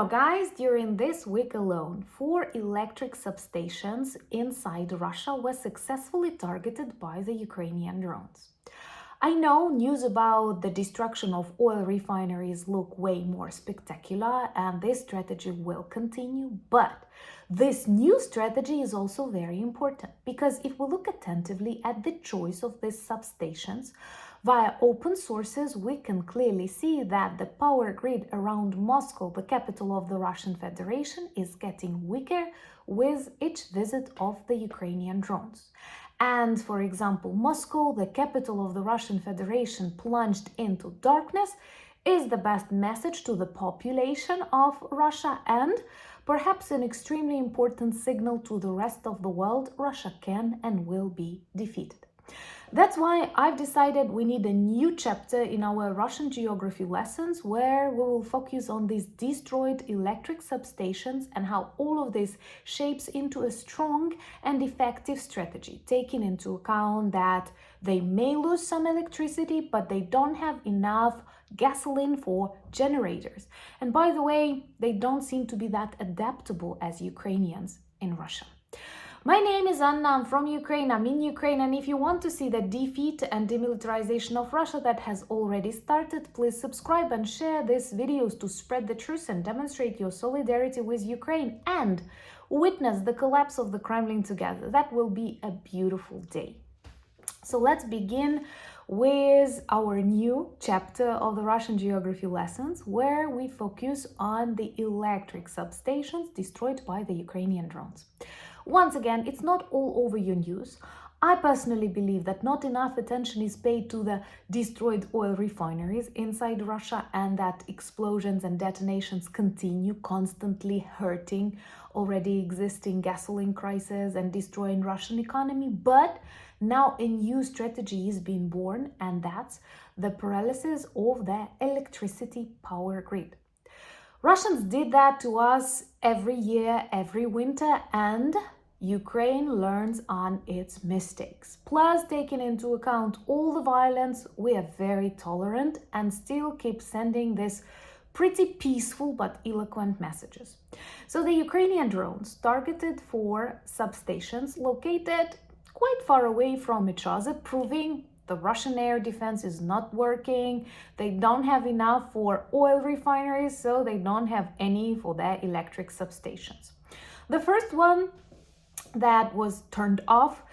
know, guys, during this week alone, 4 electric substations inside Russia were successfully targeted by the Ukrainian drones. I know news about the destruction of oil refineries look way more spectacular, and this strategy will continue, but this new strategy is also very important because if we look attentively at the choice of these substations, via open sources, we can clearly see that the power grid around Moscow, the capital of the Russian Federation, is getting weaker with each visit of the Ukrainian drones. And for example, Moscow, the capital of the Russian Federation, plunged into darkness, is the best message to the population of Russia and perhaps an extremely important signal to the rest of the world: Russia can and will be defeated. That's why I've decided we need a new chapter in our Russian geography lessons where we will focus on these destroyed electric substations and how all of this shapes into a strong and effective strategy, taking into account that they may lose some electricity, but they don't have enough gasoline for generators. And by the way, they don't seem to be that adaptable as Ukrainians in Russia. My name is Anna, I'm from Ukraine, I'm in Ukraine, and if you want to see the defeat and demilitarization of Russia that has already started, please subscribe and share these videos to spread the truth and demonstrate your solidarity with Ukraine and witness the collapse of the Kremlin together. That will be a beautiful day. So let's begin with our new chapter of the Russian geography lessons, where we focus on the electric substations destroyed by the Ukrainian drones. Once again, it's not all over your news. I personally believe that not enough attention is paid to the destroyed oil refineries inside Russia and that explosions and detonations continue constantly hurting already existing gasoline crisis and destroying Russian economy. But now a new strategy is being born, and that's the paralysis of the electricity power grid. Russians did that to us every year, every winter, and Ukraine learns on its mistakes. Plus, taking into account all the violence, we are very tolerant and still keep sending this pretty peaceful but eloquent messages. So the Ukrainian drones targeted 4 substations located quite far away from each other, proving the Russian air defense is not working. They don't have enough for oil refineries, so they don't have any for their electric substations. The first one that was turned off,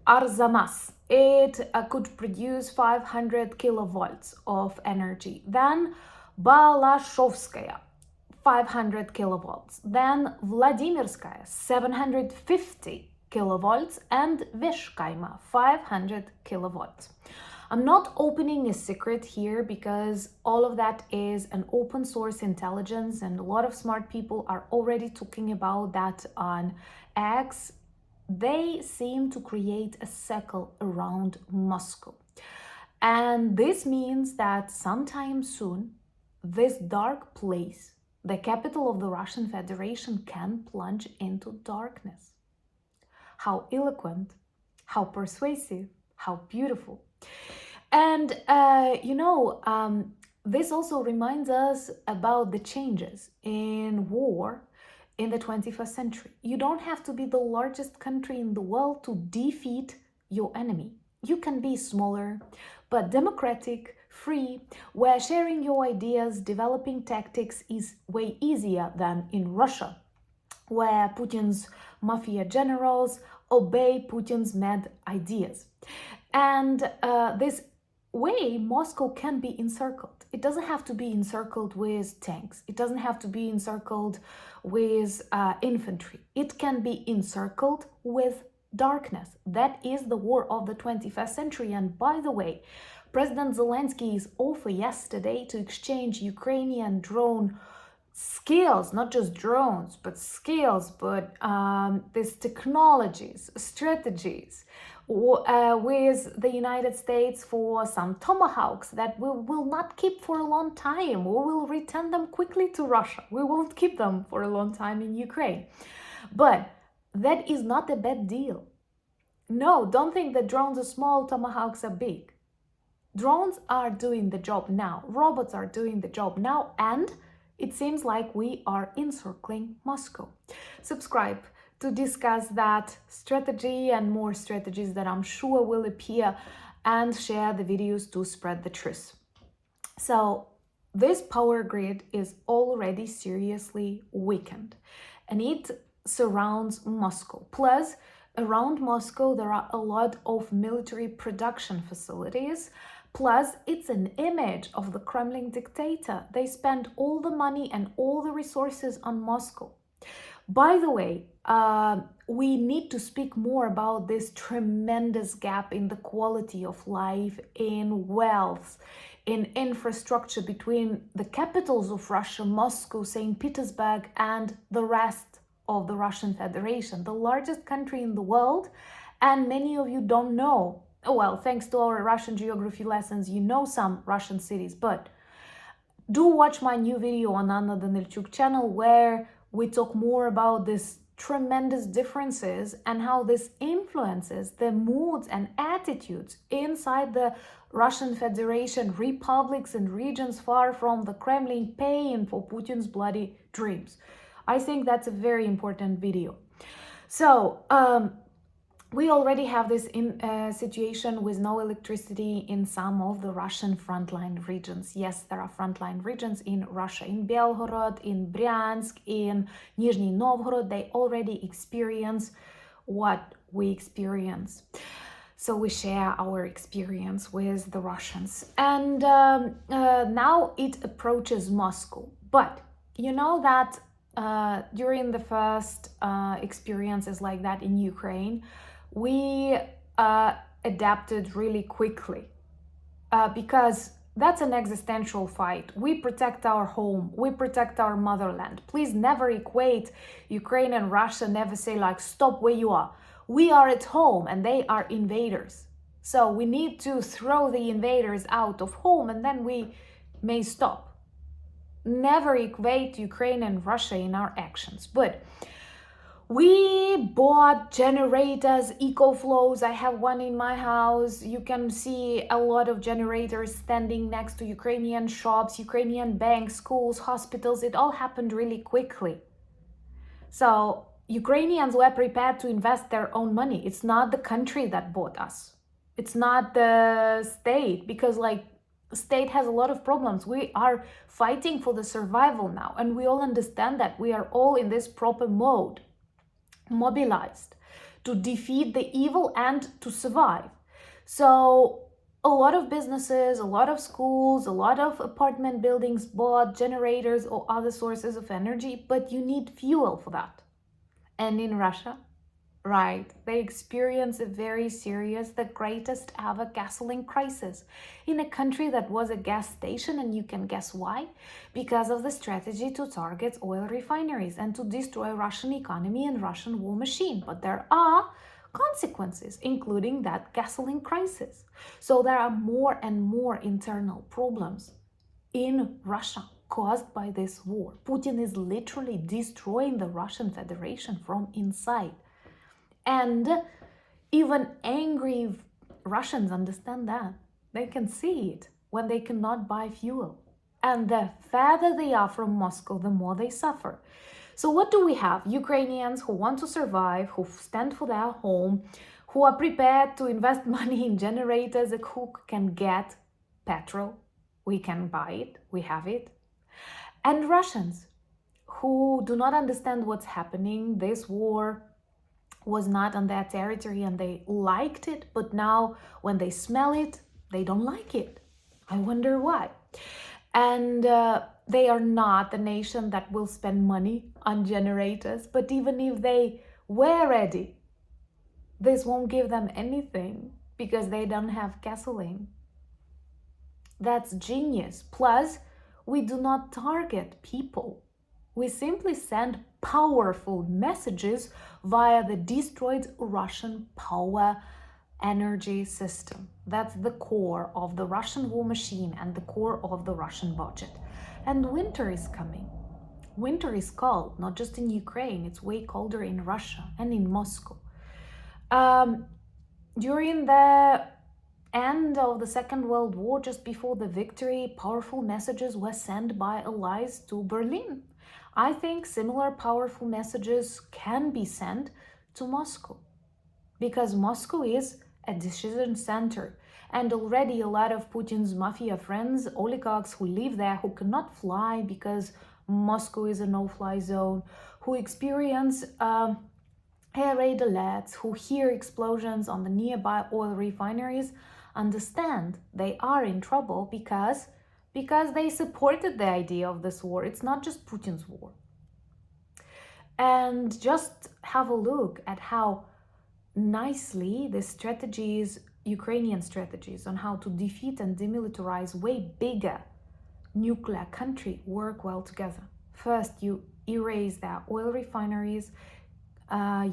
Arzamas. It could produce 500 kilovolts of energy. Then Balashovskaya, 500 kilovolts. Then Vladimirskaya, 750 kilovolts, and Veshkaima, 500 kilovolts. I'm not opening a secret here because all of that is an open source intelligence and a lot of smart people are already talking about that on X. They seem to create a circle around Moscow. And this means that sometime soon, this dark place, the capital of the Russian Federation, can plunge into darkness. How eloquent, how persuasive, how beautiful. And, this also reminds us about the changes in war in the 21st century. You don't have to be the largest country in the world to defeat your enemy. You can be smaller, but democratic, free, where sharing your ideas, developing tactics is way easier than in Russia, where Putin's mafia generals obey Putin's mad ideas. And this way, Moscow can be encircled. It doesn't have to be encircled with tanks. It doesn't have to be encircled with infantry. It can be encircled with darkness. That is the war of the 21st century. And by the way, President Zelensky's offer yesterday to exchange Ukrainian drone skills, not just drones, but skills, but these technologies, strategies, with the United States for some tomahawks that we will not keep for a long time. We will return them quickly to Russia. We won't keep them for a long time in Ukraine. But that is not a bad deal. No, don't think that drones are small, tomahawks are big. Drones are doing the job now. Robots are doing the job now, and It seems like we are encircling Moscow. Subscribe to discuss that strategy and more strategies that I'm sure will appear, and share the videos to spread the truth. So this power grid is already seriously weakened, and it surrounds Moscow. Plus, around Moscow, there are a lot of military production facilities. Plus, it's an image of the Kremlin dictator. They spend all the money and all the resources on Moscow. By the way, we need to speak more about this tremendous gap in the quality of life, in wealth, in infrastructure between the capitals of Russia, Moscow, St. Petersburg, and the rest of the Russian Federation, the largest country in the world. And many of you don't know. Well, thanks to our Russian geography lessons, you know some Russian cities, but do watch my new video on Anna Danilchuk channel, where we talk more about these tremendous differences and how this influences the moods and attitudes inside the Russian Federation, republics and regions far from the Kremlin, paying for Putin's bloody dreams. I think that's a very important video. So, we already have this situation with no electricity in some of the Russian frontline regions. Yes, there are frontline regions in Russia, in Belgorod, in Bryansk, in Nizhny Novgorod. They already experience what we experience. So we share our experience with the Russians. And now it approaches Moscow. But you know that during the first experiences like that in Ukraine, we adapted really quickly because that's an existential fight. We protect our home, we protect our motherland. Please never equate Ukraine and Russia, never say like, stop where you are. We are at home and they are invaders. So we need to throw the invaders out of home and then we may stop. Never equate Ukraine and Russia in our actions. But we bought generators, EcoFlows. I have one in my house. You can see a lot of generators standing next to Ukrainian shops, Ukrainian banks, schools, hospitals. It all happened really quickly. So Ukrainians were prepared to invest their own money. It's not the country that bought us. It's not the state, because like state has a lot of problems. We are fighting for the survival now, and we all understand that. We are all in this proper mode, mobilized to defeat the evil and to survive. So a lot of businesses, a lot of schools, a lot of apartment buildings bought generators or other sources of energy, but you need fuel for that. And in Russia, right, they experience a very serious, the greatest ever gasoline crisis in a country that was a gas station. And you can guess why? Because of the strategy to target oil refineries and to destroy Russian economy and Russian war machine. But there are consequences, including that gasoline crisis. So there are more and more internal problems in Russia caused by this war. Putin is literally destroying the Russian Federation from inside. And even angry Russians understand that. They can see it when they cannot buy fuel. And the further they are from Moscow, the more they suffer. So what do we have? Ukrainians who want to survive, who stand for their home, who are prepared to invest money in generators, who can get petrol. We can buy it, we have it. And Russians who do not understand what's happening. This war was not on their territory and they liked it, but now when they smell it, they don't like it. I wonder why. And they are not the nation that will spend money on generators, but even if they were ready, this won't give them anything because they don't have gasoline. That's genius. Plus, we do not target people. We simply send powerful messages via the destroyed Russian power energy system. That's the core of the Russian war machine and the core of the Russian budget. And winter is coming. Winter is cold, not just in Ukraine, it's way colder in Russia and in Moscow. During the end of the Second World War, just before the victory, powerful messages were sent by allies to Berlin. I think similar powerful messages can be sent to Moscow, because Moscow is a decision center. And already a lot of Putin's mafia friends, oligarchs who live there, who cannot fly because Moscow is a no-fly zone, who experience air raid alerts, who hear explosions on the nearby oil refineries, understand they are in trouble because they supported the idea of this war. It's not just Putin's war. And just have a look at how nicely the strategies, Ukrainian strategies on how to defeat and demilitarize way bigger nuclear country work well together. First, you erase their oil refineries,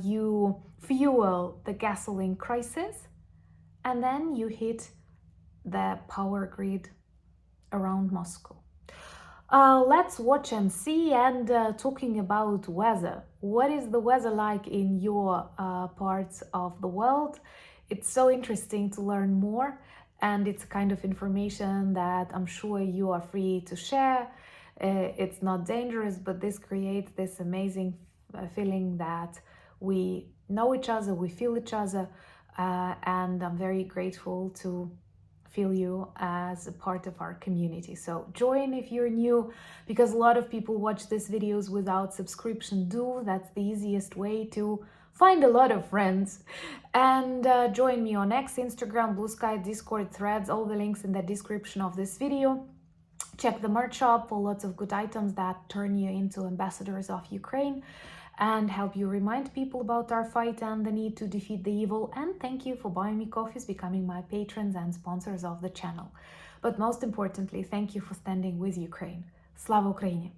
you fuel the gasoline crisis, and then you hit the power grid around Moscow. Let's watch and see. And talking about weather, what is the weather like in your parts of the world? It's so interesting to learn more, and it's a kind of information that I'm sure you are free to share. It's not dangerous, but this creates this amazing feeling that we know each other, we feel each other, and I'm very grateful to feel you as a part of our community. So join if you're new, because a lot of people watch these videos without subscription. That's the easiest way to find a lot of friends. And join me on X, Instagram, Blue Sky, Discord, Threads, all the links in the description of this video. Check the merch shop for lots of good items that turn you into ambassadors of Ukraine and help you remind people about our fight and the need to defeat the evil. And thank you for buying me coffees, becoming my patrons and sponsors of the channel. But most importantly, thank you for standing with Ukraine. Slava Ukraini!